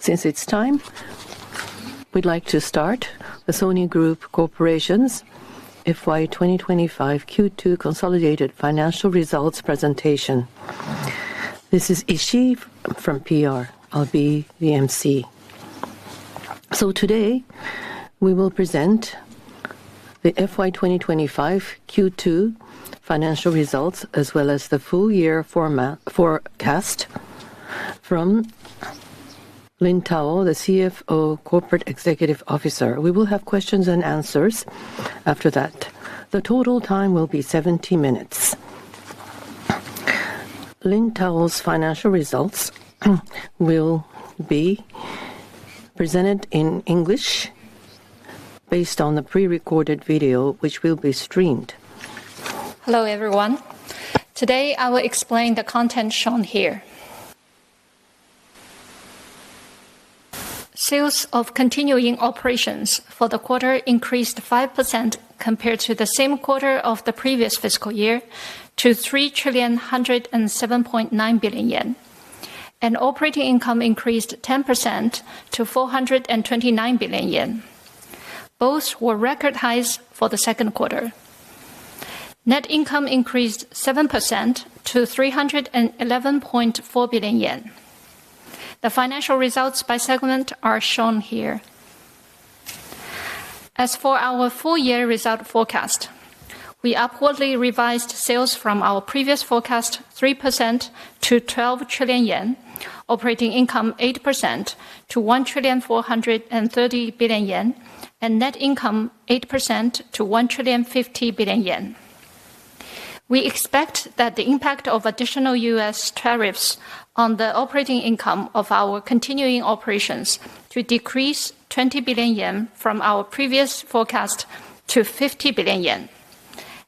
Since it's time, we'd like to start the Sony Group Corporation's FY 2025 Q2 Consolidated Financial Results presentation. This is Ishii from PR. I'll be the MC. So today, we will present the FY 2025 Q2 financial results as well as the full year forecast from Lin Tao, the CFO Corporate Executive Officer. We will have questions and answers after that. The total time will be 70 minutes. Lin Tao's financial results will be presented in English based on the pre-recorded video which will be streamed. Hello everyone. Today I will explain the content shown here. Sales of continuing operations for the quarter increased 5% compared to the same quarter of the previous fiscal year to 3,107.9 billion yen. And operating income increased 10% to 429 billion yen. Both were record highs for the second quarter. Net income increased 7% to 311.4 billion yen. The financial results by segment are shown here. As for our full-year result forecast, we upwardly revised sales from our previous forecast 3% to 12 trillion yen, operating income 8% to 1,430 billion yen, and net income 8% to 1,050 billion yen. We expect that the impact of additional U.S. tariffs on the operating income of our continuing operations to decrease 20 billion yen from our previous forecast to 50 billion yen.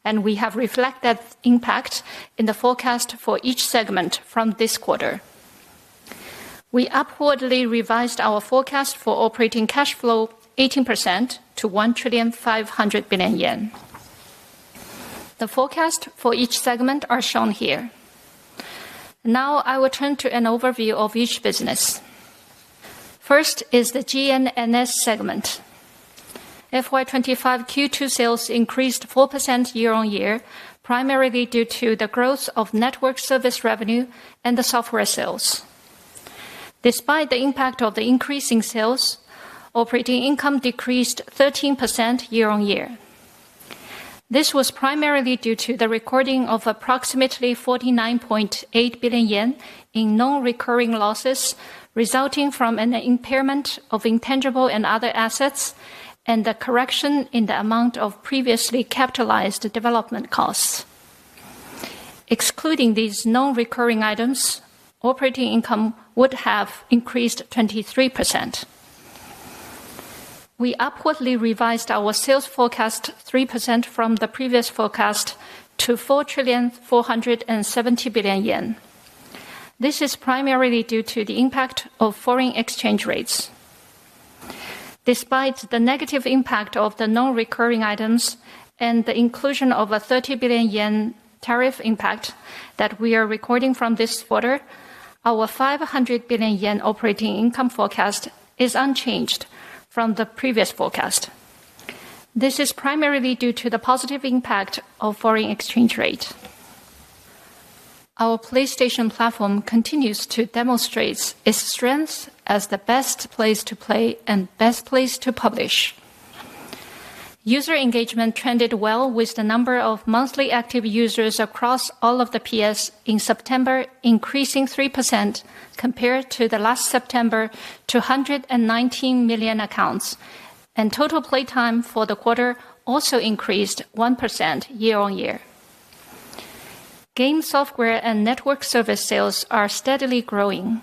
And we have reflected that impact in the forecast for each segment from this quarter. We upwardly revised our forecast for operating cash flow 18% to 1,500 billion yen. The forecast for each segment are shown here. Now I will turn to an overview of each business. First is the GN&S segment. FY25 Q2 sales increased 4% year-on-year, primarily due to the growth of network service revenue and the software sales. Despite the impact of the increasing sales, operating income decreased 13% year-on-year. This was primarily due to the recording of approximately 49.8 billion yen in non-recurring losses resulting from an impairment of intangible and other assets and the correction in the amount of previously capitalized development costs. Excluding these non-recurring items, operating income would have increased 23%. We upwardly revised our sales forecast 3% from the previous forecast to 4,470 billion yen. This is primarily due to the impact of foreign exchange rates. Despite the negative impact of the non-recurring items and the inclusion of a 30 billion yen tariff impact that we are recording from this quarter, our 500 billion yen operating income forecast is unchanged from the previous forecast. This is primarily due to the positive impact of foreign exchange rate. Our PlayStation platform continues to demonstrate its strengths as the best place to play and best place to publish. User engagement trended well with the number of monthly active users across all of the PS in September increasing 3% compared to the last September to 119 million accounts, and total playtime for the quarter also increased 1% year-on-year. Game software and network service sales are steadily growing.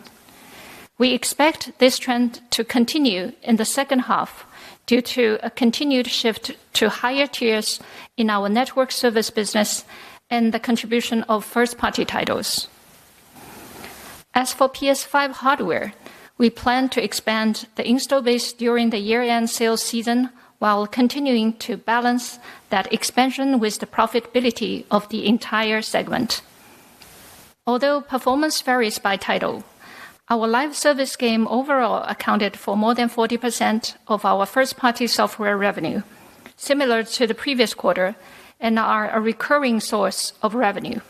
We expect this trend to continue in the second half due to a continued shift to higher tiers in our network service business and the contribution of first-party titles. As for PS5 hardware, we plan to expand the install base during the year-end sales season while continuing to balance that expansion with the profitability of the entire segment. Although performance varies by title, Our live service game overall accounted for more than 40% of our first-party software revenue, similar to the previous quarter, and are a recurring source of revenue.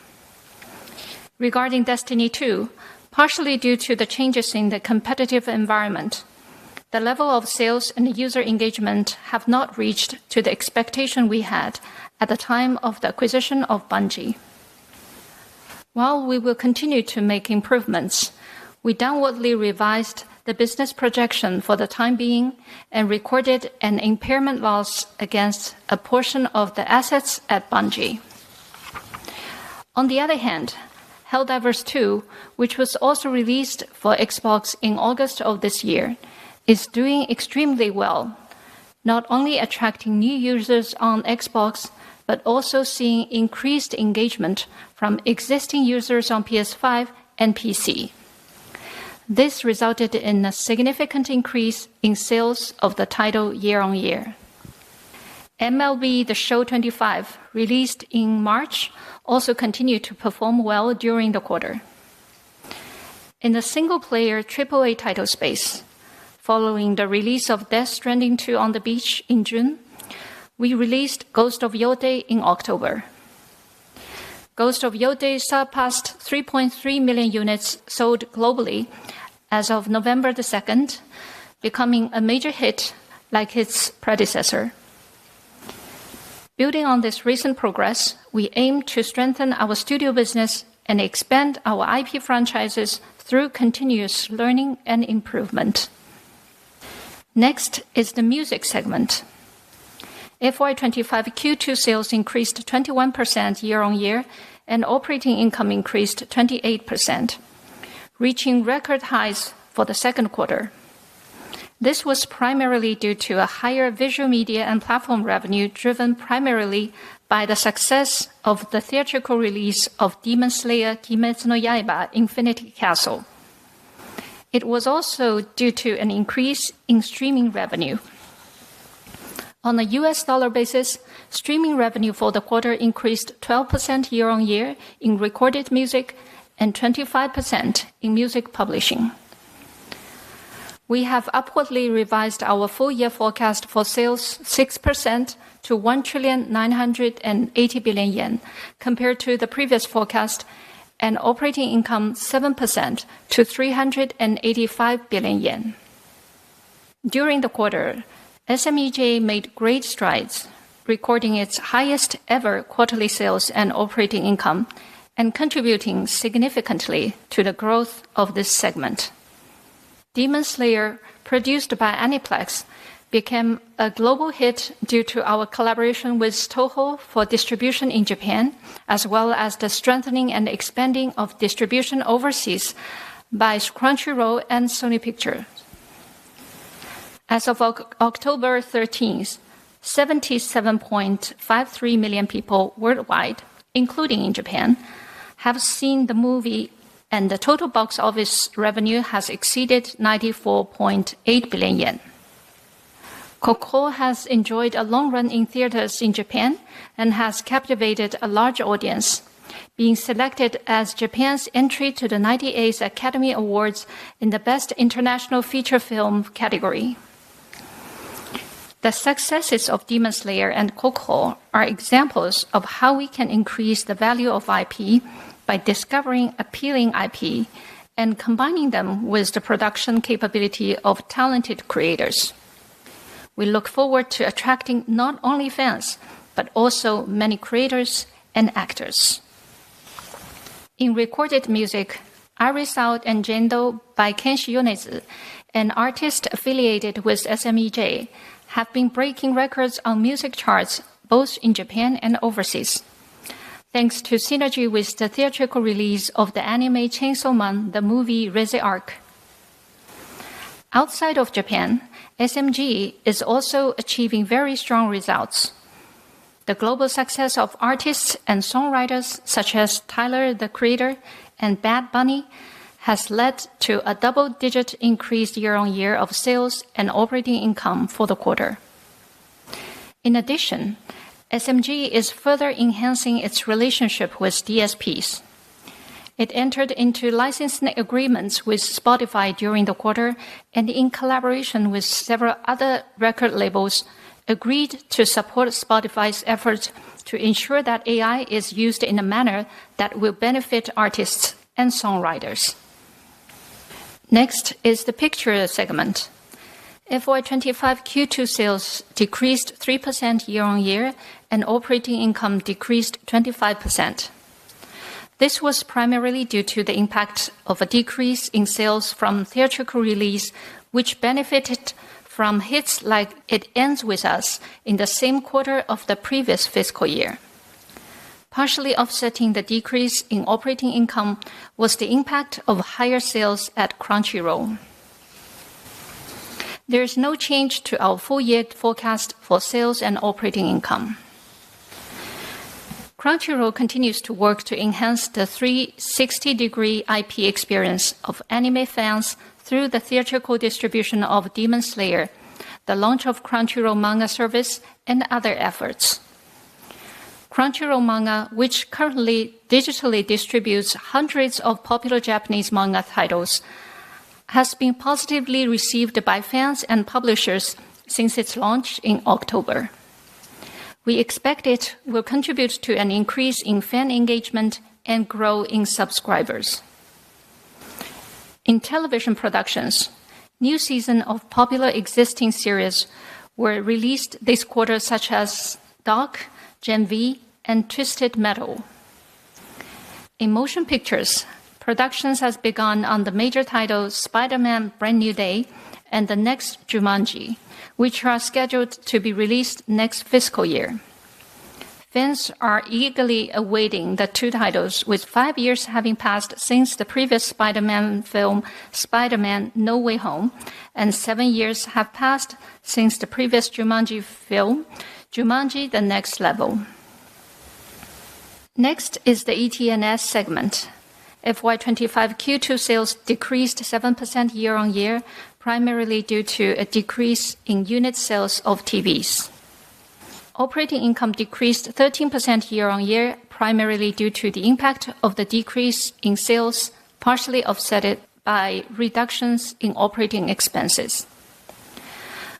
Regarding Destiny 2, partially due to the changes in the competitive environment, the level of sales and user engagement have not reached to the expectation we had at the time of the acquisition of Bungie. While we will continue to make improvements, we downwardly revised the business projection for the time being and recorded an impairment loss against a portion of the assets at Bungie. On the other hand, Helldivers 2, which was also released for Xbox in August of this year, is doing extremely well, not only attracting new users on Xbox, but also seeing increased engagement from existing users on PS5 and PC. This resulted in a significant increase in sales of the title year-on-year. MLB The Show 25, released in March, also continued to perform well during the quarter. In the single-player AAA title space, following the release of Death Stranding 2 on the Beach in June, we released Ghost of Yode in October. Ghost of Yode surpassed 3.3 million units sold globally as of November the 2nd, becoming a major hit like its predecessor. Building on this recent progress, we aim to strengthen our studio business and expand our IP franchises through continuous learning and improvement. Next is the music segment. FY25 Q2 sales increased 21% year-on-year, and operating income increased 28%, reaching record highs for the second quarter. This was primarily due to a higher visual media and platform revenue driven primarily by the success of the theatrical release of Demon Slayer Kimetsu no Yaiba Infinity Castle. It was also due to an increase in streaming revenue. On a US dollar basis, streaming revenue for the quarter increased 12% year-on-year in recorded music and 25% in music publishing. We have upwardly revised our full-year forecast for sales 6% to 1,980 billion yen compared to the previous forecast, and operating income 7% to 385 billion yen. During the quarter, SMEJ made great strides, recording its highest ever quarterly sales and operating income, and contributing significantly to the growth of this segment. Demon Slayer, produced by Aniplex, became a global hit due to our collaboration with Toho for distribution in Japan, as well as the strengthening and expanding of distribution overseas by Crunchyroll and Sony Pictures. As of October 13th, 77.53 million people worldwide, including in Japan, have seen the movie, and the total box office revenue has exceeded 94.8 billion yen. Coco has enjoyed a long run in theaters in Japan and has captivated a large audience, being selected as Japan's entry to the 98th Academy Awards in the Best International Feature Film category. The successes of Demon Slayer and Coco are examples of how we can increase the value of IP by discovering appealing IP and combining them with the production capability of talented creators. We look forward to attracting not only fans, but also many creators and actors. In recorded music, Iris Out and Jendo by Kenshi Yonezu, an artist affiliated with SMEJ, have been breaking records on music charts both in Japan and overseas, thanks to synergy with the theatrical release of the anime Chainsaw Man, the movie Re:Zero. Outside of Japan, SMG is also achieving very strong results. The global success of artists and songwriters such as Tyler, the Creator, and Bad Bunny has led to a double-digit increase year-on-year of sales and operating income for the quarter. In addition, SMG is further enhancing its relationship with DSPs. It entered into licensing agreements with Spotify during the quarter and in collaboration with several other record labels, agreed to support Spotify's efforts to ensure that AI is used in a manner that will benefit artists and songwriters. Next is the picture segment. FY25 Q2 sales decreased 3% year-on-year and operating income decreased 25%. This was primarily due to the impact of a decrease in sales from theatrical release, which benefited from hits like It Ends With Us in the same quarter of the previous fiscal year. Partially offsetting the decrease in operating income was the impact of higher sales at Crunchyroll. There is no change to our full-year forecast for sales and operating income. Crunchyroll continues to work to enhance the 360-degree IP experience of anime fans through the theatrical distribution of Demon Slayer, the launch of Crunchyroll manga service, and other efforts. Crunchyroll manga, which currently digitally distributes hundreds of popular Japanese manga titles, has been positively received by fans and publishers since its launch in October. We expect it will contribute to an increase in fan engagement and grow in subscribers. In television productions, new seasons of popular existing series were released this quarter, such as Dark, Gen V, and Twisted Metal. In motion pictures, productions has begun on the major titles Spider-Man Brand New Day and the next Jumanji, which are scheduled to be released next fiscal year. Fans are eagerly awaiting the two titles, with 5 years having passed since the previous Spider-Man film, Spider-Man No Way Home, and 7 years have passed since the previous Jumanji film, Jumanji The Next Level. Next is the ET&S segment. FY25 Q2 sales decreased 7% year-on-year, primarily due to a decrease in unit sales of TVs. Operating income decreased 13% year-on-year, primarily due to the impact of the decrease in sales, partially offset by reductions in operating expenses.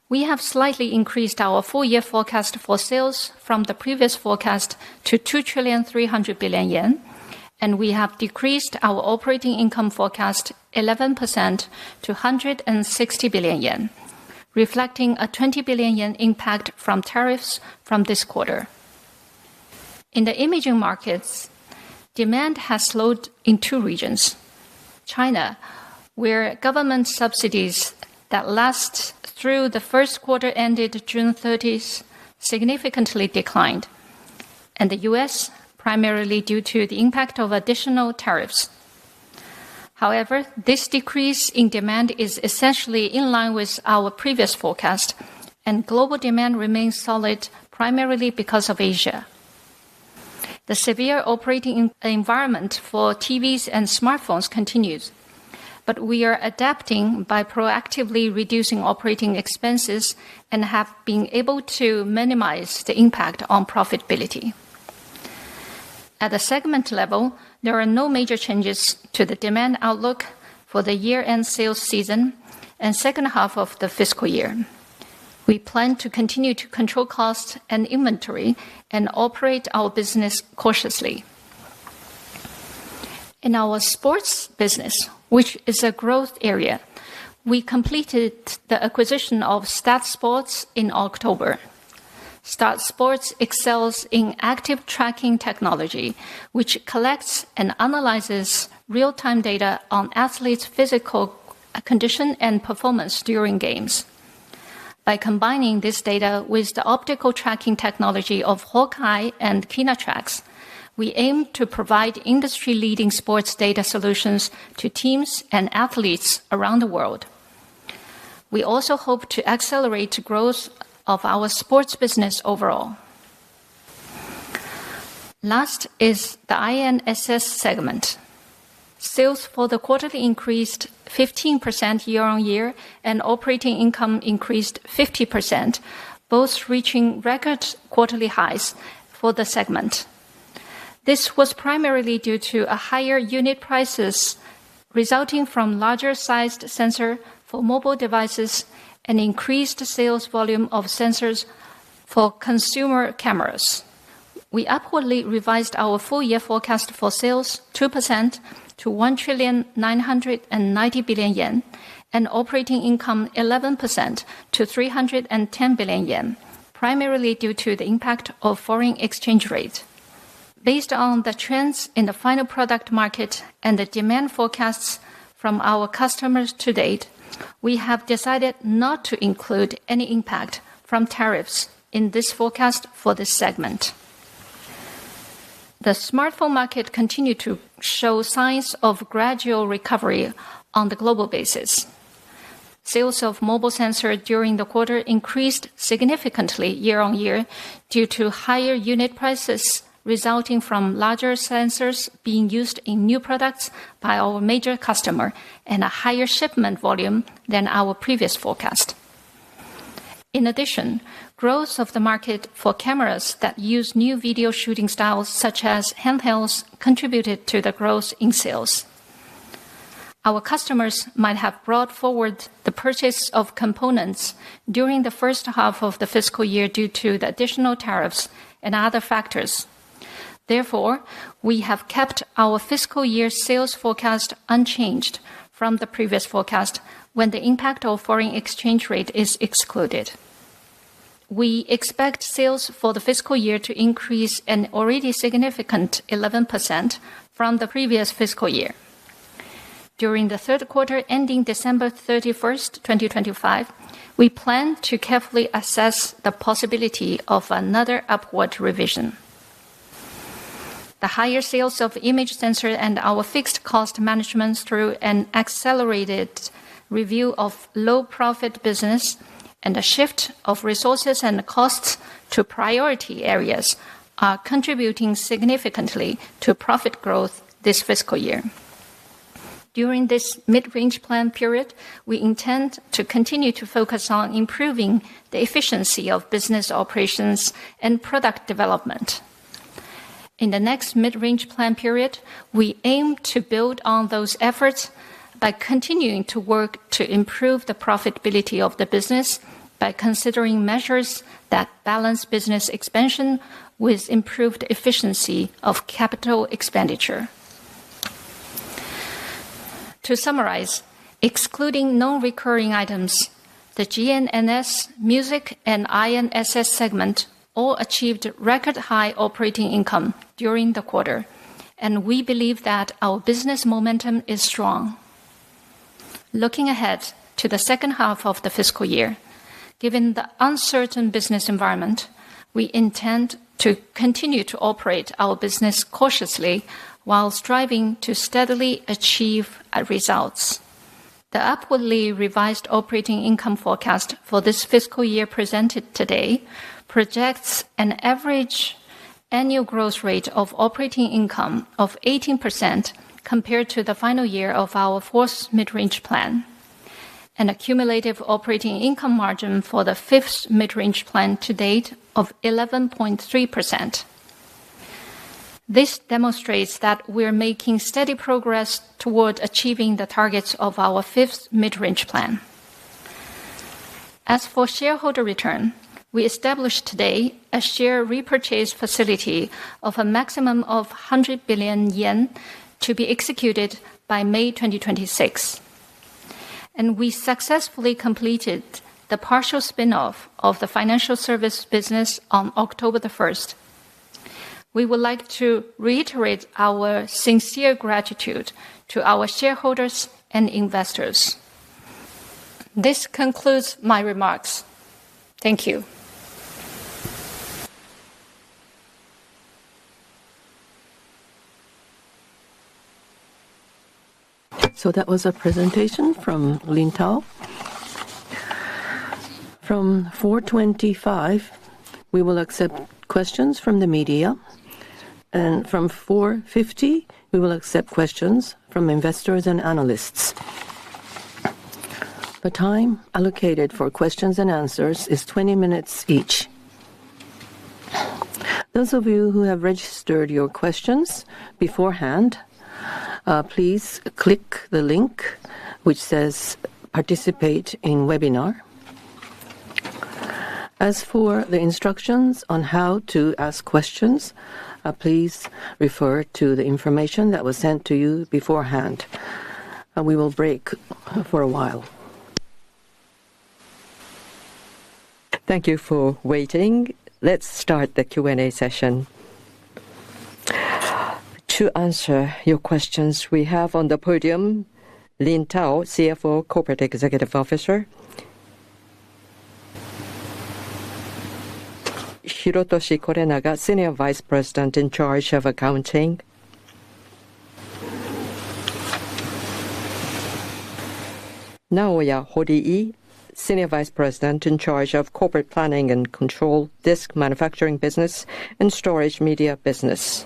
We have slightly increased our full-year forecast for sales from the previous forecast to 2,300 billion yen, and we have decreased our operating income forecast 11% to 160 billion yen, reflecting a 20 billion yen impact from tariffs from this quarter. In the imaging markets, demand has slowed in two regions. China, where government subsidies that last through the first quarter ended June 30th significantly declined, and the US, primarily due to the impact of additional tariffs. However, this decrease in demand is essentially in line with our previous forecast, and global demand remains solid primarily because of Asia. The severe operating environment for TVs and smartphones continues, but we are adapting by proactively reducing operating expenses and have been able to minimize the impact on profitability. At the segment level, there are no major changes to the demand outlook for the year-end sales season and second half of the fiscal year. We plan to continue to control costs and inventory and operate our business cautiously. In our sports business, which is a growth area, we completed the acquisition of Stat Sports in October. Stat Sports excels in active tracking technology, which collects and analyzes real-time data on athletes' physical condition and performance during games. By combining this data with the optical tracking technology of Hawkeye and Kinatrax, we aim to provide industry-leading sports data solutions to teams and athletes around the world. We also hope to accelerate growth of our sports business overall. Last is the INSS segment. Sales for the quarterly increased 15% year-on-year, and operating income increased 50%, both reaching record quarterly highs for the segment. This was primarily due to a higher unit prices resulting from larger-sized sensor for mobile devices and increased sales volume of sensors for consumer cameras. We upwardly revised our full-year forecast for sales 2% to 1,990 billion yen and operating income 11% to 310 billion yen, primarily due to the impact of foreign exchange rate. Based on the trends in the final product market and the demand forecasts from our customers to date, we have decided not to include any impact from tariffs in this forecast for this segment. The smartphone market continued to show signs of gradual recovery on the global basis. Sales of mobile sensor during the quarter increased significantly year-on-year due to higher unit prices resulting from larger sensors being used in new products by our major customer and a higher shipment volume than our previous forecast. In addition, growth of the market for cameras that use new video shooting styles such as handhelds contributed to the growth in sales. Our customers might have brought forward the purchase of components during the first half of the fiscal year due to the additional tariffs and other factors. Therefore, we have kept our fiscal year sales forecast unchanged from the previous forecast when the impact of foreign exchange rate is excluded. We expect sales for the fiscal year to increase an already significant 11% from the previous fiscal year. During the third quarter ending December 31st, 2025, we plan to carefully assess the possibility of another upward revision. The higher sales of image sensor and our fixed cost management through an accelerated review of low-profit business and a shift of resources and costs to priority areas are contributing significantly to profit growth this fiscal year. During this mid-range plan period, we intend to continue to focus on improving the efficiency of business operations and product development. In the next mid-range plan period, we aim to build on those efforts by continuing to work to improve the profitability of the business by considering measures that balance business expansion with improved efficiency of capital expenditure. To summarize, excluding non-recurring items, the GNNS, Music, and INSS segment all achieved record-high operating income during the quarter, and we believe that our business momentum is strong. Looking ahead to the second half of the fiscal year, given the uncertain business environment, we intend to continue to operate our business cautiously while striving to steadily achieve results. The upwardly revised operating income forecast for this fiscal year presented today projects an average annual growth rate of operating income of 18% compared to the final year of our fourth mid-range plan, and a cumulative operating income margin for the fifth mid-range plan to date of 11.3%. This demonstrates that we're making steady progress toward achieving the targets of our fifth mid-range plan. As for shareholder return, we established today a share repurchase facility of a maximum of 100 billion yen to be executed by May 2026. And we successfully completed the partial spin-off of the financial service business on October the 1st. We would like to reiterate our sincere gratitude to our shareholders and investors. This concludes my remarks. Thank you. So that was a presentation from Lin Tao. From 4:25, we will accept questions from the media. And from 4:50, we will accept questions from investors and analysts. The time allocated for questions and answers is 20 minutes each. Those of you who have registered your questions beforehand, please click the link which says Participate in Webinar. As for the instructions on how to ask questions, please refer to the information that was sent to you beforehand. We will break for a while. Thank you for waiting. Let's start the Q&A session. To answer your questions, we have on the podium Lin Tao, CFO, Corporate Executive Officer; Hirotoshi Korenaga, Senior Vice President in charge of Accounting; Naoya Horii, Senior Vice President in charge of Corporate Planning and Control, Disk Manufacturing Business, and Storage Media Business.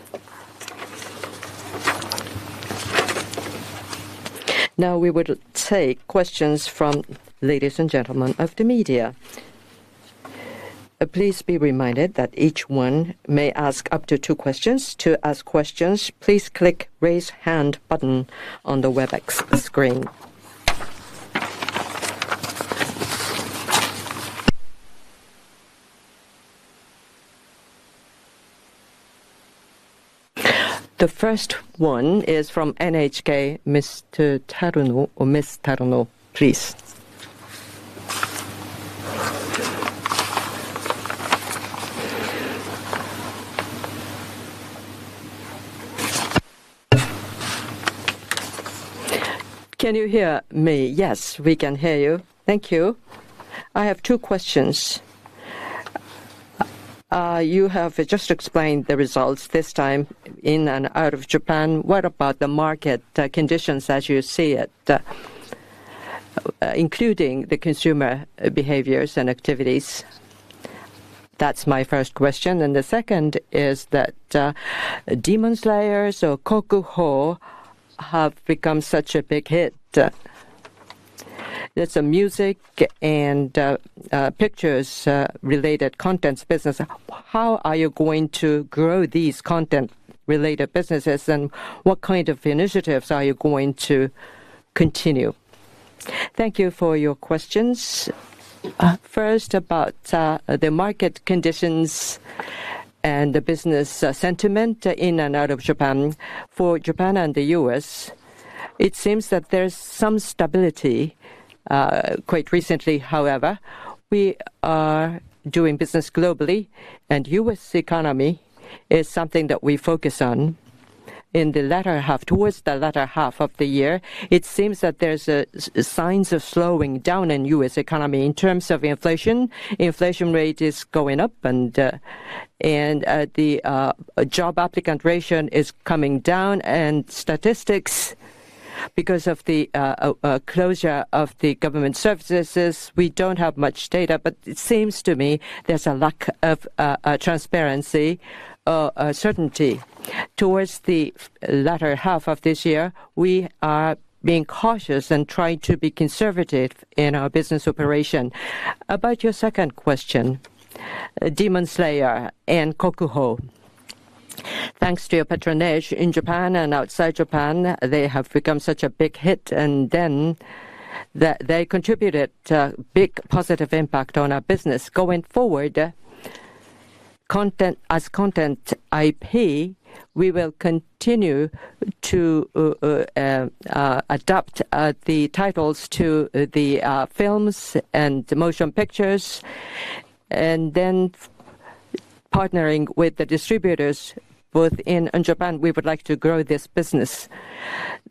Now we would take questions from ladies and gentlemen of the media. Please be reminded that each one may ask up to 2 questions. To ask questions, please click Raise Hand button on the WebEx screen. The first one is from NHK, Mr. Taruno, or Ms. Taruno, please. Can you hear me? Yes, we can hear you. Thank you. I have 2 questions. You have just explained the results this time in and out of Japan. What about the market conditions as you see it, including the consumer behaviors and activities? That's my first question. And the second is that Demon Slayers or Kokuho have become such a big hit. It's a music and pictures related contents business. How are you going to grow these content related businesses, and what kind of initiatives are you going to continue? Thank you for your questions. First, about the market conditions and the business sentiment in and out of Japan. For Japan and the US, it seems that there's some stability. Quite recently, however, we are doing business globally, and U.S. economy is something that we focus on. In the latter half, towards the latter half of the year, it seems that there's signs of slowing down in U.S. economy in terms of inflation. Inflation rate is going up, and the job applicant ratio is coming down, and statistics. Because of the closure of the government services, we don't have much data, but it seems to me there's a lack of transparency or certainty. Towards the latter half of this year, we are being cautious and trying to be conservative in our business operation. About your second question, Demon Slayer and Kokuho. Thanks to your patronage in Japan and outside Japan, they have become such a big hit, and then they contributed a big positive impact on our business. Going forward, content IP, we will continue to adapt the titles to the films and motion pictures, and then partnering with the distributors both in Japan, we would like to grow this business.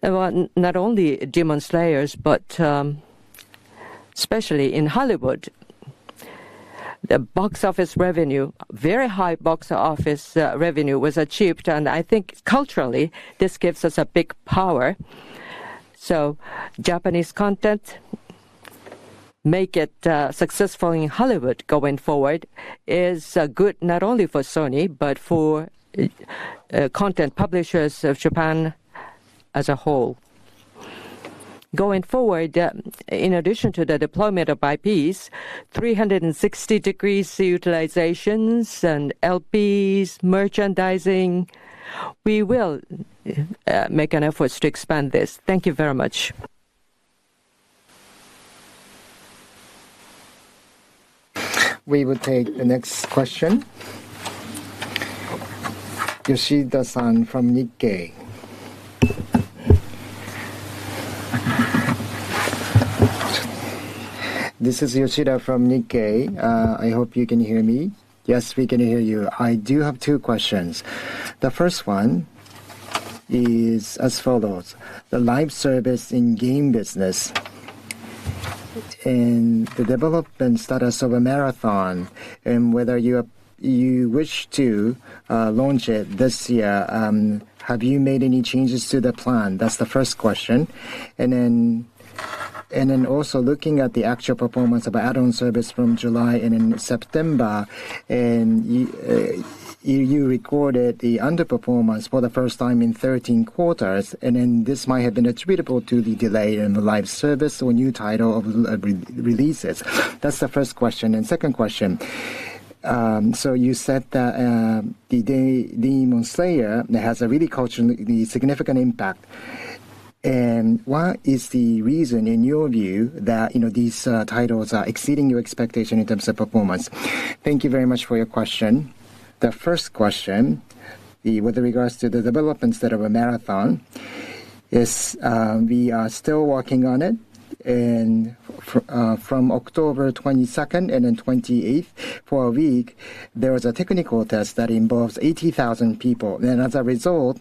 Not only Demon Slayers, but especially in Hollywood, the box office revenue, very high box office revenue was achieved, and I think culturally this gives us a big power. So Japanese content, make it successful in Hollywood going forward is good not only for Sony, but for content publishers of Japan as a whole. Going forward, in addition to the deployment of IPs, 360 degrees utilizations and LPs, merchandising, we will make an effort to expand this. Thank you very much. We will take the next question. Yoshida-san from Nikkei. This is Yoshida from Nikkei. I hope you can hear me. Yes, we can hear you. I do have two questions. The first one is as follows. The live service in game business and the development status of a marathon and whether you wish to launch it this year. Have you made any changes to the plan? That's the first question. And then also looking at the actual performance of add-on service from July and in September, and you recorded the underperformance for the first time in 13 quarters, and then this might have been attributable to the delay in the live service or new title of releases. That's the first question. And second question, so you said that the Demon Slayer has a really culturally significant impact. And what is the reason, in your view, that these titles are exceeding your expectation in terms of performance? Thank you very much for your question. The first question, with regards to the development instead of a marathon, is we are still working on it. And from October 22nd and then 28th for a week, there was a technical test that involves 80,000 people. And as a result,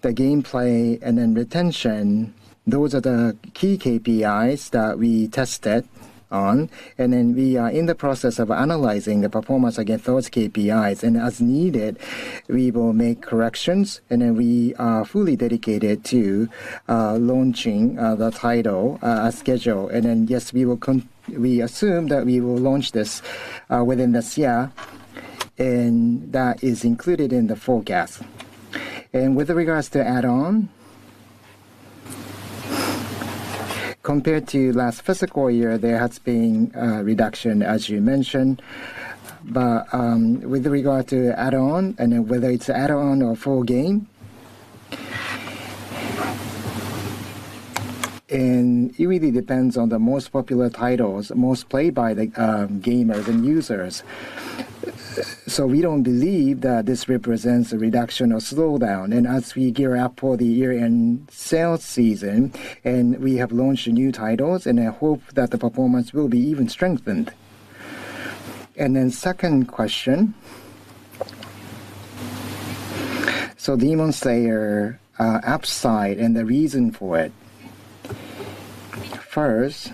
the gameplay and then retention, those are the key KPIs that we tested on. And then we are in the process of analyzing the performance against those KPIs. And as needed, we will make corrections. And then we are fully dedicated to launching the title as scheduled. And then, yes, we assume that we will launch this within this year. And that is included in the forecast. And with regards to add-on, compared to last fiscal year, there has been a reduction, as you mentioned. But with regard to add-on, and then whether it's add-on or full game, and it really depends on the most popular titles, most played by the gamers and users. So we don't believe that this represents a reduction or slowdown. And as we gear up for the year-end sales season, and we have launched new titles, and I hope that the performance will be even strengthened. And then second question. So Demon Slayer upside and the reason for it. First,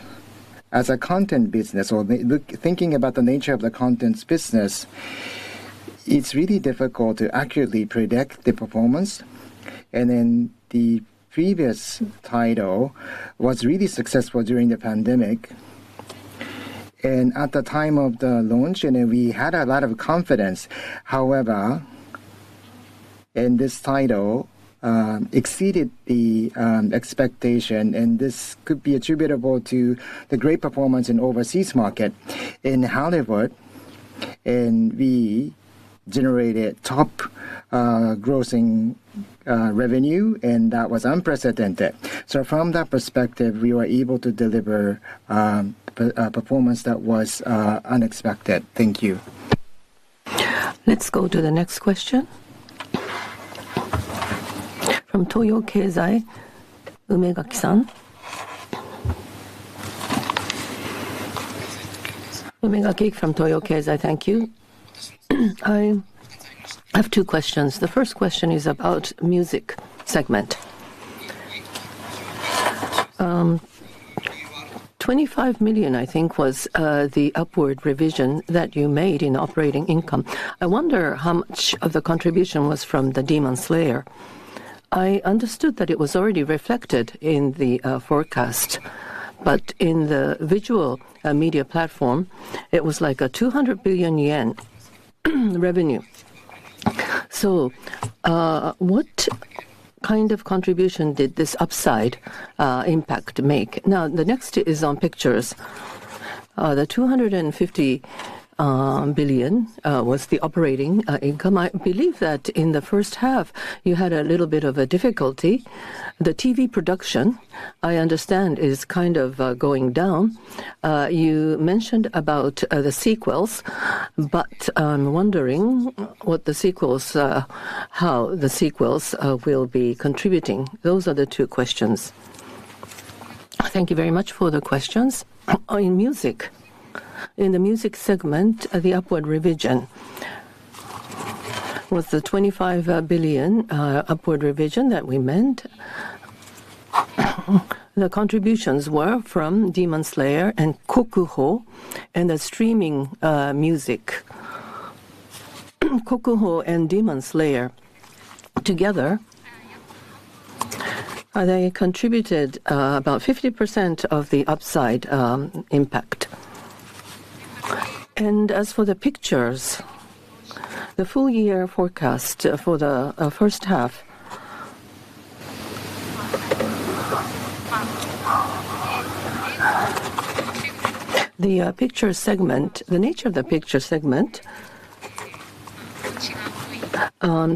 as a content business, or thinking about the nature of the contents business, it's really difficult to accurately predict the performance. And then the previous title was really successful during the pandemic. And at the time of the launch, and we had a lot of confidence. However, in this title, exceeded the expectation, and this could be attributable to the great performance in overseas market. In Hollywood, and we generated top grossing revenue, and that was unprecedented. So from that perspective, we were able to deliver a performance that was unexpected. Thank you. Let's go to the next question. From Toyo Keizai, Umegaki-san. Umegaki from Toyo Keizai, thank you. I have two questions. The first question is about music segment. 25 million, I think, was the upward revision that you made in operating income. I wonder how much of the contribution was from the Demon Slayer. I understood that it was already reflected in the forecast, but in the visual media platform, it was like a 200 billion yen revenue. So what kind of contribution did this upside impact make? Now, the next is on pictures. The 250 billion was the operating income. I believe that in the first half you had a little bit of a difficulty. The TV production, I understand, is kind of going down. You mentioned about the sequels, but I'm wondering what the sequels, how the sequels will be contributing. Those are the two questions. Thank you very much for the questions. In music, in the music segment, the upward revision was the 25 billion upward revision that we meant. The contributions were from Demon Slayer and Kokuho and the streaming music. Kokuho and Demon Slayer together, they contributed about 50% of the upside impact. And as for the pictures, the full year forecast for the first half, the picture segment, the nature of the picture segment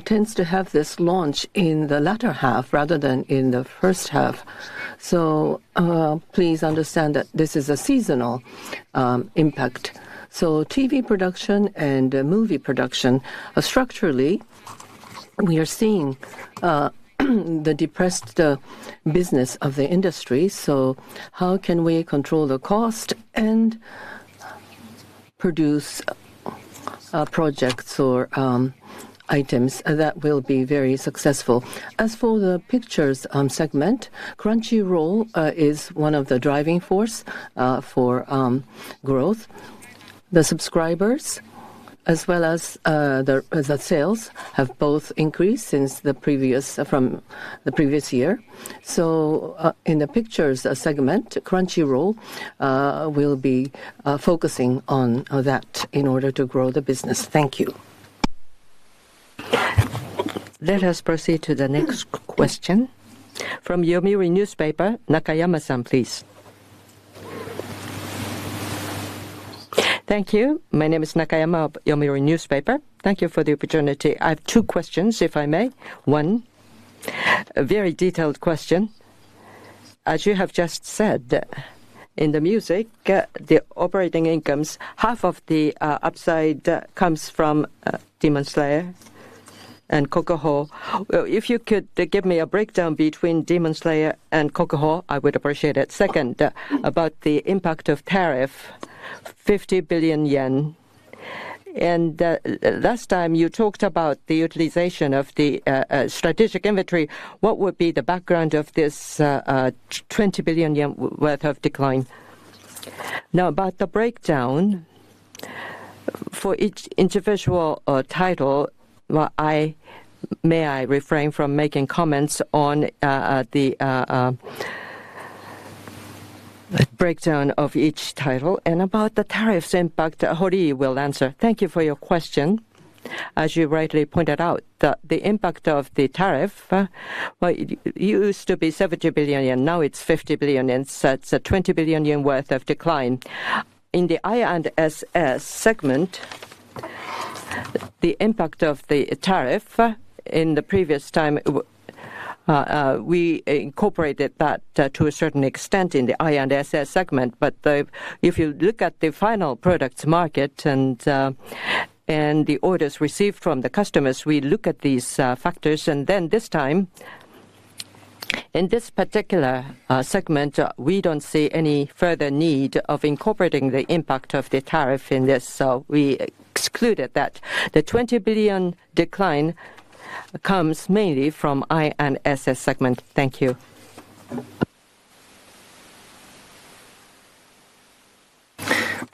tends to have this launch in the latter half rather than in the first half. So please understand that this is a seasonal impact. So TV production and movie production, structurally, we are seeing the depressed business of the industry. So how can we control the cost and produce projects or items that will be very successful? As for the pictures segment, Crunchyroll is one of the driving force for growth. The subscribers as well as the sales have both increased since from the previous year. So in the pictures segment, Crunchyroll will be focusing on that in order to grow the business. Thank you. Let us proceed to the next question. From Yomiuri Newspaper, Nakayama-san, please. Thank you. My name is Nakayama of Yomiuri Newspaper. Thank you for the opportunity. I have two questions, if I may. One, a very detailed question. As you have just said, in the music, the operating incomes, half of the upside comes from Demon Slayer and Kokuho. If you could give me a breakdown between Demon Slayer and Kokuho, I would appreciate it. Second, about the impact of tariff, 50 billion yen. And last time you talked about the utilization of the strategic inventory. What would be the background of this 20 billion yen worth of decline? Now, about the breakdown, for each individual title, well, I refrain from making comments on the breakdown of each title. And about the tariffs impact, Hori will answer. Thank you for your question. As you rightly pointed out, the impact of the tariff, well, it used to be 70 billion yen, now it's 50 billion yen, so it's a 20 billion yen worth of decline. In the I&SS segment, the impact of the tariff in the previous time, we incorporated that to a certain extent in the I&SS segment. But if you look at the final products market and the orders received from the customers, we look at these factors. And then this time, in this particular segment, we don't see any further need of incorporating the impact of the tariff in this. So we excluded that. The 20 billion decline comes mainly from I&SS segment. Thank you.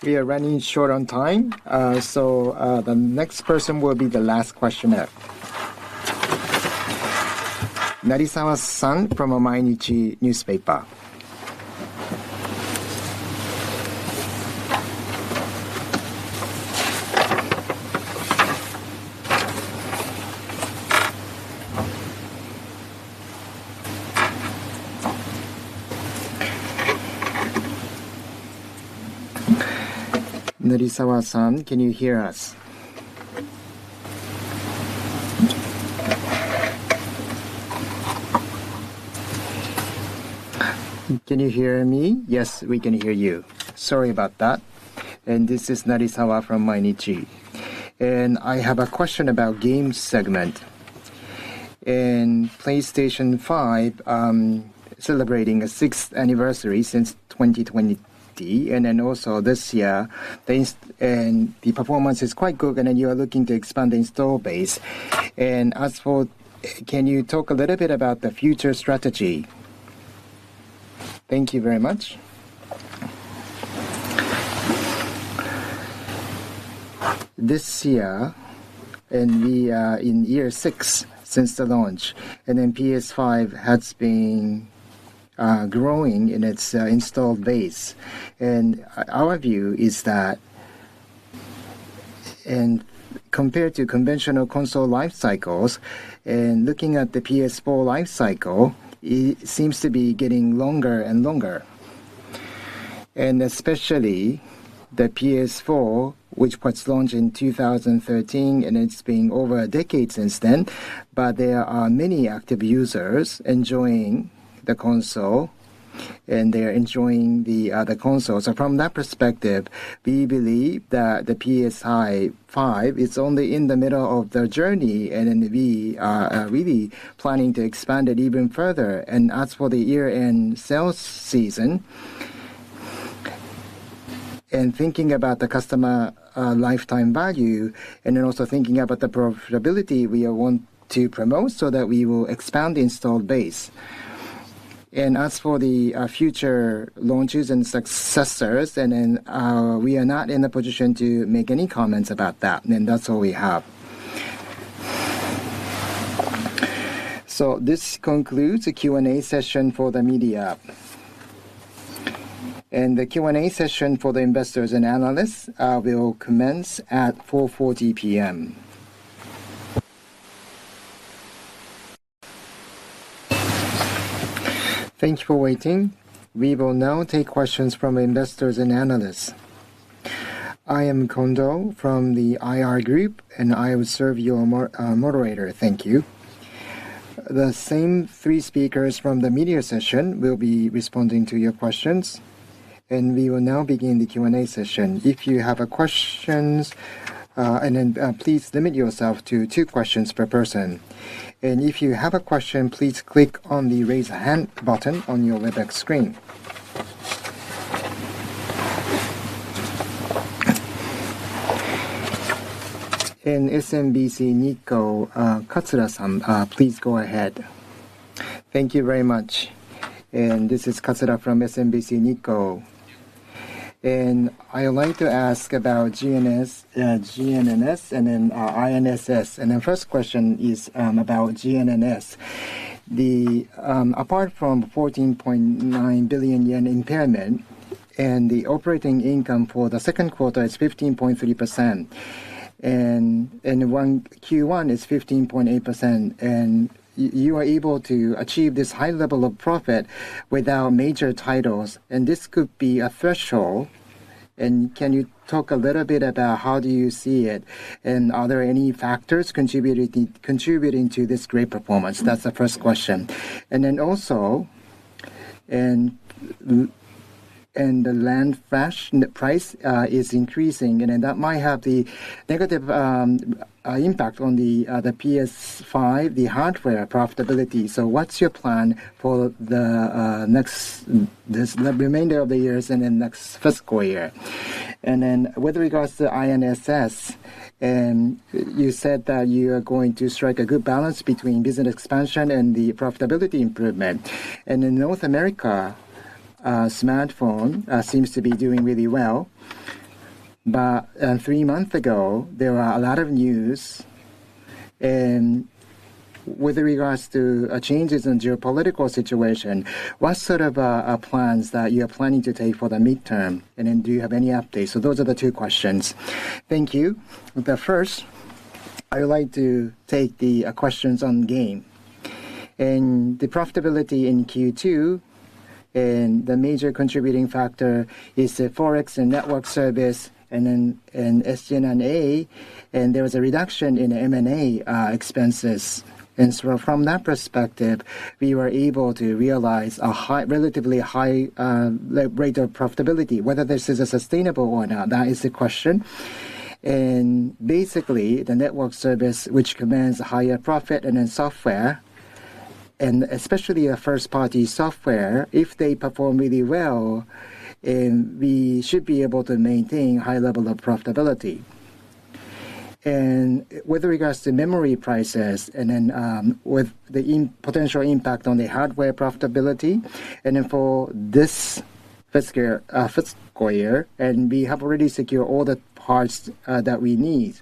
We are running short on time, so the next person will be the last questioner. Narisawa-san from a Mainichi newspaper. Norisawa-san, can you hear us? Can you hear me? Yes, we can hear you. Sorry about that. And this is Narisawa from Mainichi. And I have a question about games segment. And PlayStation 5 celebrating a 6th anniversary since 2020. And then also this year, the performance is quite good, and then you are looking to expand the install base. And as for, can you talk a little bit about the future strategy? Thank you very much. This year, and we are in year 6 since the launch, and then PS5 has been growing in its installed base. And our view is that, and compared to conventional console life cycles, and looking at the PS4 life cycle, it seems to be getting longer and longer. And especially the PS4, which was launched in 2013, and it's been over a decade since then, but there are many active users enjoying the console, and they're enjoying the console. So from that perspective, we believe that the PS5 is only in the middle of the journey, and then we are really planning to expand it even further. And as for the year-end sales season, and thinking about the customer lifetime value, and then also thinking about the profitability we want to promote so that we will expand the installed base. And as for the future launches and successors, and then we are not in a position to make any comments about that. And that's all we have. So this concludes the Q&A session for the media. And the Q&A session for the investors and analysts will commence at 4:40 p.m. Thank you for waiting. We will now take questions from investors and analysts. I am Kondo from the IR group, and I will serve your moderator. Thank you. The same 3 speakers from the media session will be responding to your questions, and we will now begin the Q&A session. If you have questions, please limit yourself to 2 questions per person. And if you have a question, please click on the raise hand button on your WebEx screen. And SMBC Nikko, Katsura-san, please go ahead. Thank you very much. And this is Katsura from SMBC Nikko. And I would like to ask about GNNS, and then INSS. And the first question is about GNNS. Apart from 14.9 billion yen impairment, and the operating income for the second quarter is 15.3%, and Q1 is 15.8%, and you are able to achieve this high level of profit without major titles, and this could be a threshold. And can you talk a little bit about how do you see it, and are there any factors contributing to this great performance? That's the first question. And then also, and the land flash price is increasing, and then that might have the negative impact on the PS5, the hardware profitability. So what's your plan for the the remainder of the years and then next fiscal year? And then with regards to INSS, and you said that you are going to strike a good balance between business expansion and the profitability improvement. And in North America, smartphone seems to be doing really well. But 3 months ago, there were a lot of news with regards to changes in geopolitical situation. What sort of plans that you are planning to take for the midterm? And then do you have any updates? So those are the 2 questions. Thank you. The first, I would like to take the questions on game. And the profitability in Q2, and the major contributing factor is the Forex and network service and then in SG&A, and there was a reduction in M&A expenses. And so from that perspective, we were able to realize a relatively high rate of profitability. Whether this is sustainable or not, that is the question. And basically, the network service, which commands a higher profit, and then software, and especially a first-party software, if they perform really well, we should be able to maintain high level of profitability. And with regards to memory prices, and then with the potential impact on the hardware profitability, and then for this fiscal year, and we have already secured all the parts that we need.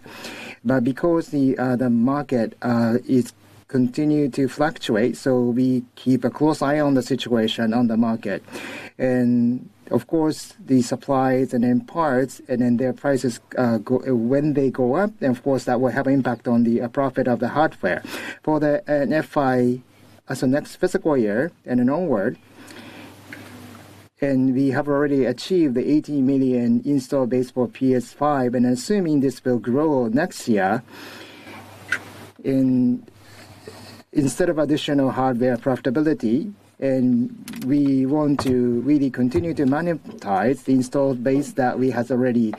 But because the market is continue to fluctuate, so we keep a close eye on the situation on the market. And of course, the supplies and then parts, and then their prices when they go up, and of course that will have an impact on the profit of the hardware. For the FY, so next fiscal year and then onward, and we have already achieved the 80 million install base for PS5, and assuming this will grow next year, instead of additional hardware profitability, and we want to really continue to monetize the installed base that we have already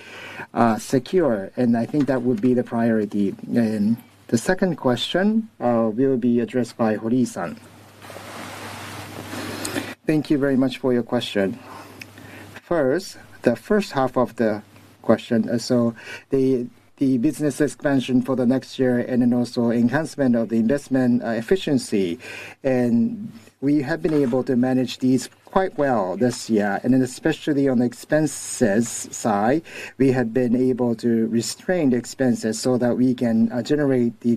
secure, and I think that would be the priority. And the second question will be addressed by Hori-san. Thank you very much for your question. First, the first half of the question, so the business expansion for the next year, and then also enhancement of the investment efficiency. And we have been able to manage these quite well this year, and then especially on the expenses side, we have been able to restrain the expenses so that we can generate the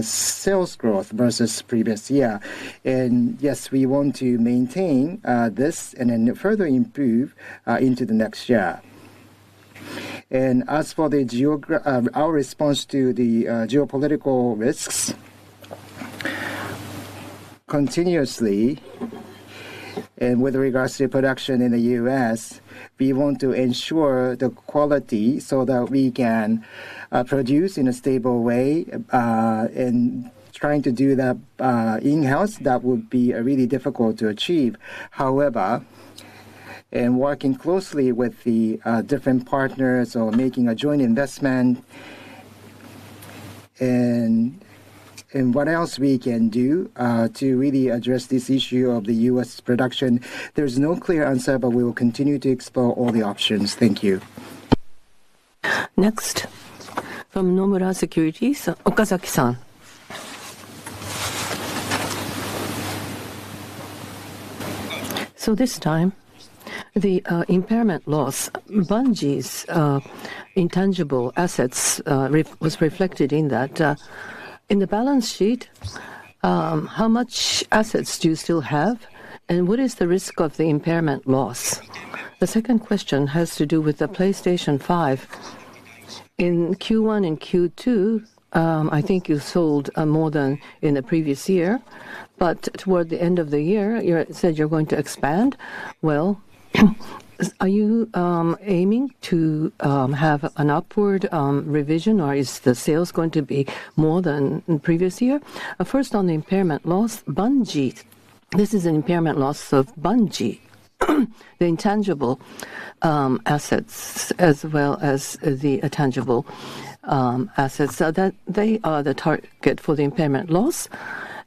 sales growth versus previous year. And yes, we want to maintain this and then further improve into the next year. And as for the our response to the geopolitical risks, continuously, and with regards to production in the U.S., we want to ensure the quality so that we can produce in a stable way, and trying to do that in-house, that would be really difficult to achieve. However, and working closely with the different partners or making a joint investment, and what else we can do to really address this issue of the U.S. production, there's no clear answer, but we will continue to explore all the options. Thank you. Next, from Nomura Securities, Okazaki-san. So this time, the impairment loss, Bungie's intangible assets was reflected in that. In the balance sheet, how much assets do you still have, and what is the risk of the impairment loss? The second question has to do with the PlayStation 5. In Q1 and Q2, I think you sold more than in the previous year, but toward the end of the year, you said you're going to expand. Well, are you aiming to have an upward revision, or is the sales going to be more than in previous year? First, on the impairment loss, Bungie. This is an impairment loss of Bungie, the intangible assets as well as the tangible assets. So that they are the target for the impairment loss.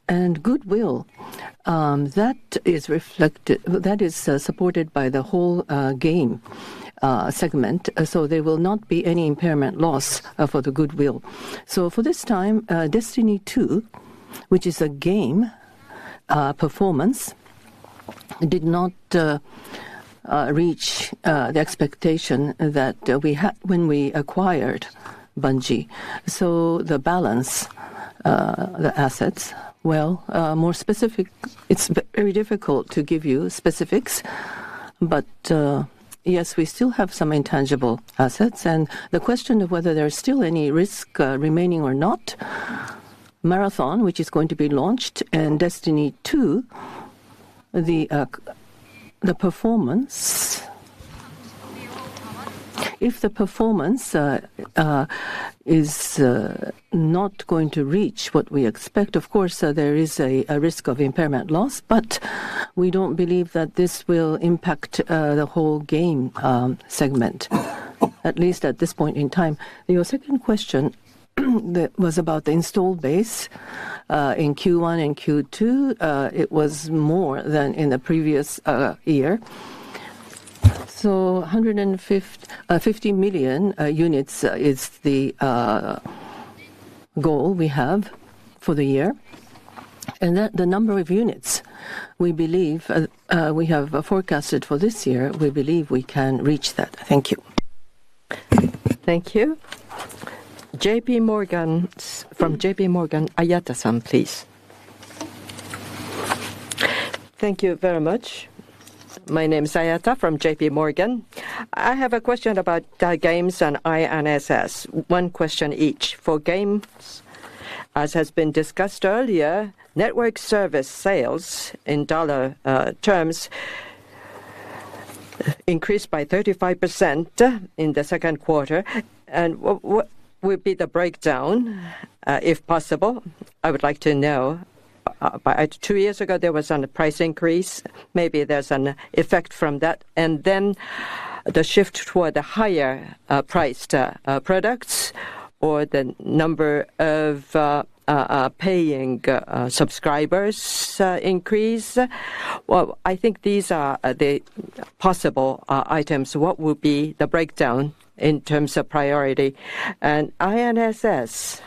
And goodwill, that is reflected. That is supported by the whole game segment. So there will not be any impairment loss for the goodwill. So for this time, Destiny 2, which is a game performance, did not reach the expectation that we had when we acquired Bungie. So the balance, the assets. Well, more specific, it's very difficult to give you specifics, but yes, we still have some intangible assets, and the question of whether there's still any risk remaining or not, Marathon, which is going to be launched, and Destiny 2, the performance, if the performance is not going to reach what we expect, of course, there is a risk of impairment loss, but we don't believe that this will impact the whole game segment, at least at this point in time. Your second question that was about the installed base. In Q1 and Q2, it was more than in the previous year. So 50 million units is the goal we have for the year. And that the number of units we believe we have forecasted for this year, we believe we can reach that. Thank you. Thank you. JP Morgan, from JP Morgan, Ayata-san, please. Thank you very much. My name is Ayata from JP Morgan. I have a question about games and INSS. One question each. For games, as has been discussed earlier, network service sales in dollar terms increased by 35% in the second quarter. And what would be the breakdown, if possible? I would like to know. 2 years ago, there was a price increase. Maybe there's an effect from that. And then the shift toward the higher priced products, or the number of paying subscribers increase. Well, I think these are the possible items. What will be the breakdown in terms of priority? And INSS,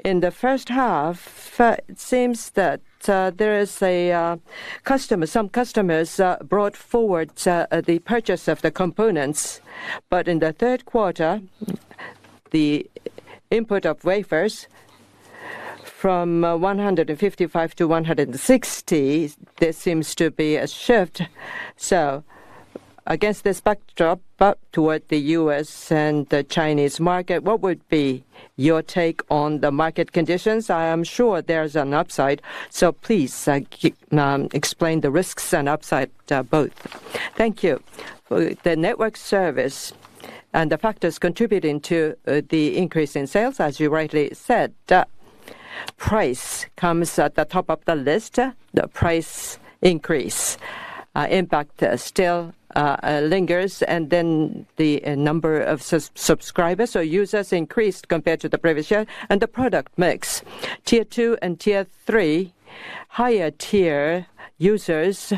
in the first half, it seems that there is some customers brought forward the purchase of the components, but in the third quarter, the input of wafers from 155 to 160, there seems to be a shift. So against this backdrop toward the U.S. and the Chinese market, what would be your take on the market conditions? I am sure there's an upside, so please explain the risks and upside both. Thank you. For the network service and the factors contributing to the increase in sales, as you rightly said, price comes at the top of the list. The price increase impact still lingers, and then the number of subscribers or users increased compared to the previous year, and the product mix. Tier 2 and Tier 3, higher tier users,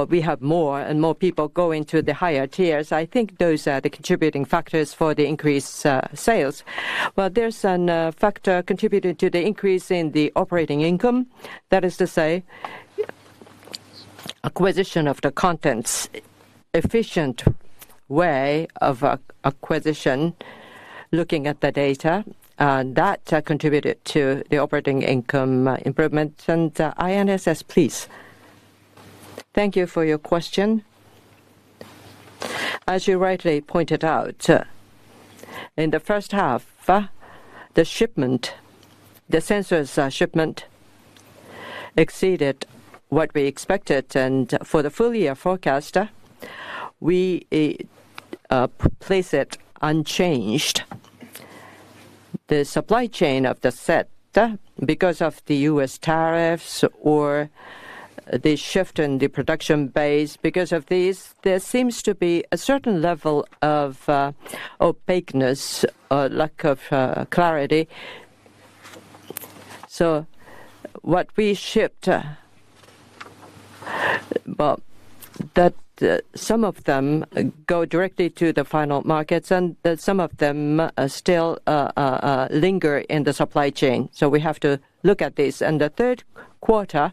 we have more and more people going to the higher tiers. I think those are the contributing factors for the increased sales. Well, there's a factor contributing to the increase in the operating income. That is to say, acquisition of the contents, efficient way of acquisition, looking at the data, that contributed to the operating income improvement. And INSS, please. Thank you for your question. As you rightly pointed out, in the first half, the shipment, the sensors shipment exceeded what we expected, and for the full year forecast, we place it unchanged. The supply chain of the set, because of the U.S. tariffs or the shift in the production base, because of these, there seems to be a certain level of opaqueness or lack of clarity. So what we shipped, well, that some of them go directly to the final markets, and some of them still linger in the supply chain. So we have to look at this. And the third quarter,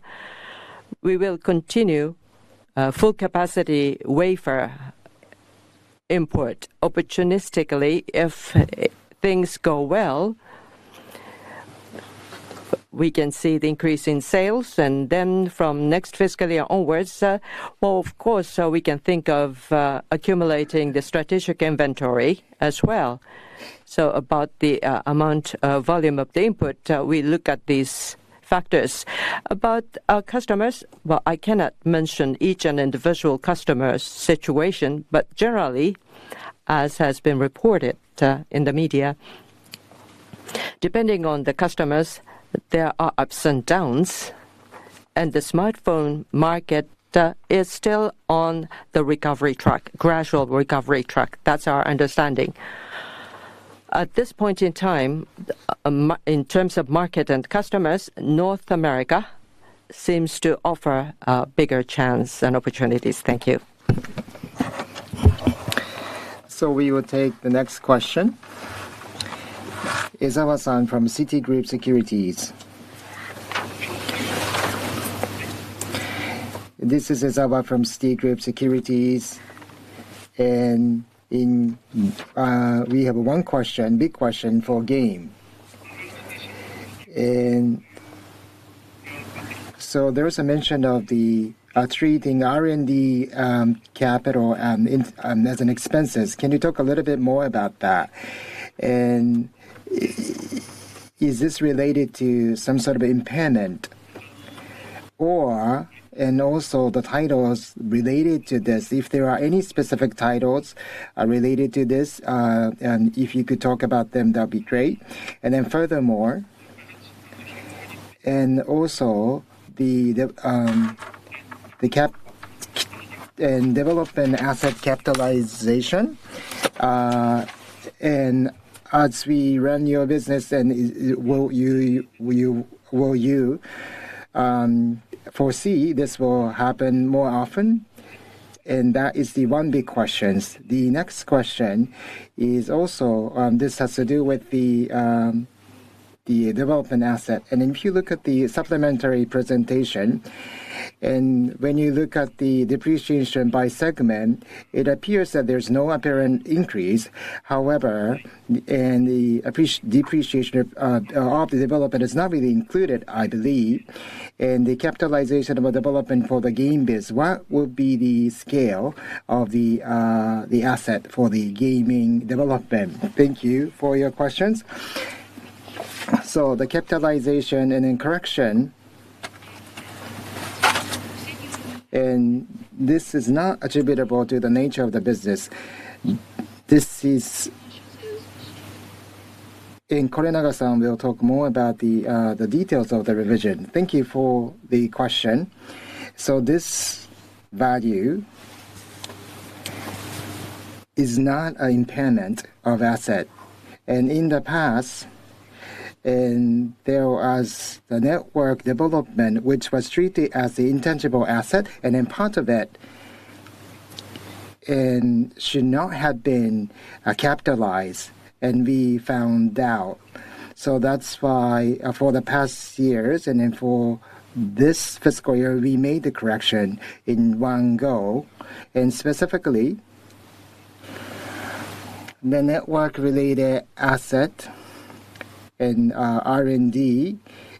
we will continue full capacity wafer import opportunistically. If things go well, we can see the increase in sales, and then from next fiscal year onwards, well, of course, we can think of accumulating the strategic inventory as well. So about the amount volume of the input, we look at these factors. About our customers, well, I cannot mention each and individual customer's situation, but generally, as has been reported in the media, depending on the customers, there are ups and downs, and the smartphone market is still on the recovery track, gradual recovery track. That's our understanding. At this point in time, in terms of market and customers, North America seems to offer a bigger chance and opportunities. Thank you. So we will take the next question. Izawa-san from Citigroup Securities. This is Izawa from Citigroup Securities, and we have one question, big question for game. And so there's a mention of the treating R&D capital as an expenses. Can you talk a little bit more about that? And is this related to some sort of impairment? And also the titles related to this, if there are any specific titles related to this, and if you could talk about them, that would be great. And then furthermore, and also the cap and development asset capitalization, and as we run your business, and will you foresee this will happen more often? And that is the one big question. The next question is also, this has to do with the development asset. And if you look at the supplementary presentation, and when you look at the depreciation by segment, it appears that there's no apparent increase. However, and the depreciation of the development is not really included, I believe. And the capitalization of a development for the game biz, what would be the scale of the asset for the gaming development? Thank you for your questions. So the capitalization and then correction, and this is not attributable to the nature of the business. This is, and Korenaga-san will talk more about the details of the revision. Thank you for the question. So this value is not an impairment of asset. And in the past, and there was the network development, which was treated as the intangible asset, and then part of it and should not have been capitalized, and we found out. So that's why for the past years, and then for this fiscal year, we made the correction in one go, and specifically the network-related asset and R&D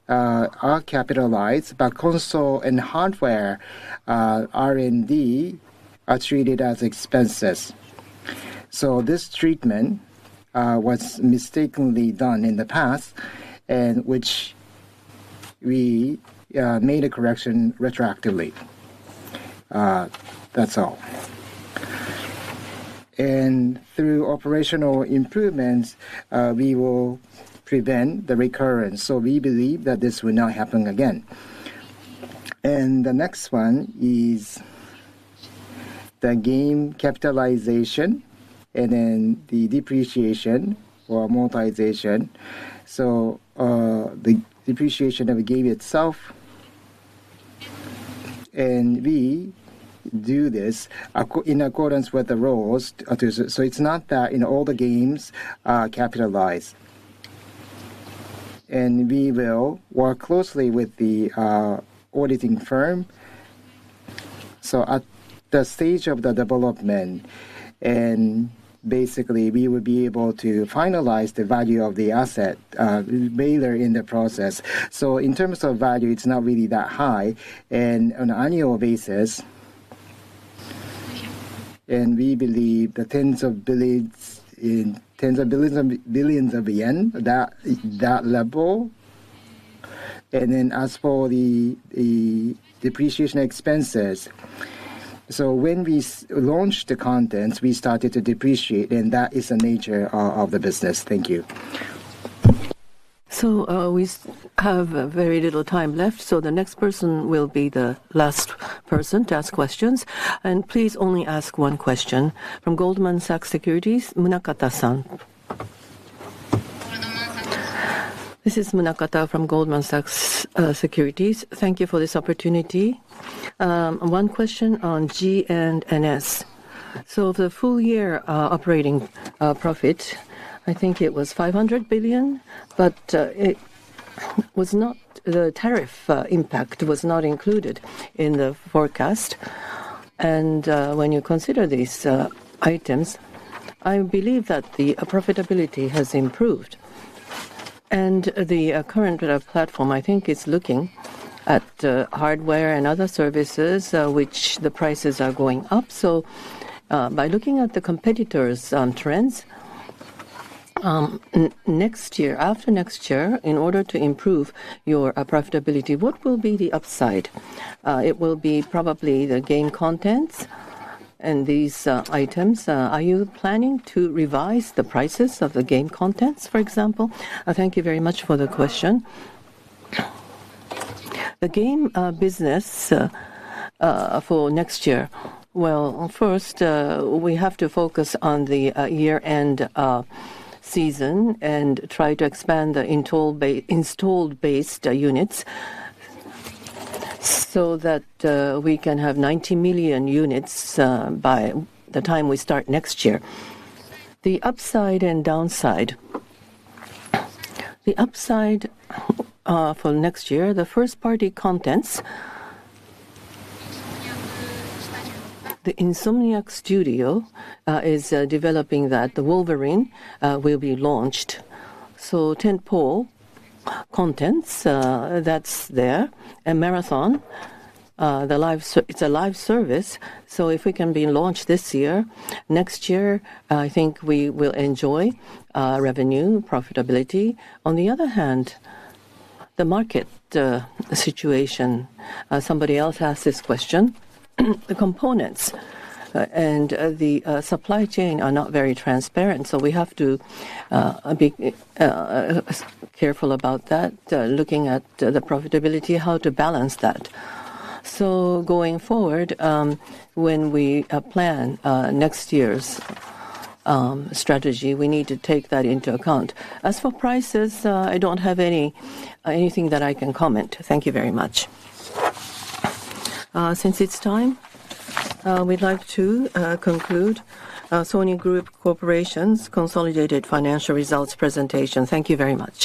are capitalized, but console and hardware R&D are treated as expenses. So this treatment was mistakenly done in the past, and which we made a correction retroactively. That's all. And through operational improvements, we will prevent the recurrence. So we believe that this will not happen again. And the next one is the game capitalization and then the depreciation or amortization. So the depreciation of the game itself, and we do this in accordance with the rules. So it's not that in all the games capitalized. And we will work closely with the auditing firm. So at the stage of the development, and basically we will be able to finalize the value of the asset later in the process. So in terms of value, it's not really that high. And on an annual basis, and we believe the tens of billions of yen, that level, And then as for the depreciation expenses, so when we launched the contents, we started to depreciate, and that is the nature of the business. Thank you. So we have very little time left, so the next person will be the last person to ask questions. And please only ask one question. From Goldman Sachs Securities, Munakata-san. This is Munakata from Goldman Sachs Securities. Thank you for this opportunity. One question on G&NS. So the full year operating profit, I think it was 500 billion, but it was not, the tariff impact was not included in the forecast. And when you consider these items, I believe that the profitability has improved. And the current platform, I think, is looking at hardware and other services, which the prices are going up. So by looking at the competitors' trends, next year, after next year, in order to improve your profitability, what will be the upside? It will be probably the game contents and these items. Are you planning to revise the prices of the game contents, for example? Thank you very much for the question. The game business for next year. Well, first, we have to focus on the year-end season and try to expand the installed-based units so that we can have 90 million units by the time we start next year. The upside and downside. The upside for next year, the first-party contents, the Insomniac Studio is developing that. The Wolverine will be launched. So tentpole contents, that's there. And Marathon, it's a live service. So if we can be launched this year, next year, I think we will enjoy revenue, profitability. On the other hand, the market situation, somebody else asked this question. The components and the supply chain are not very transparent, so we have to be careful about that, looking at the profitability, how to balance that. So going forward, when we plan next year's strategy, we need to take that into account. As for prices, I don't have anything that I can comment. Thank you very much. Since it's time, we'd like to conclude Sony Group Corporation's consolidated financial results presentation. Thank you very much.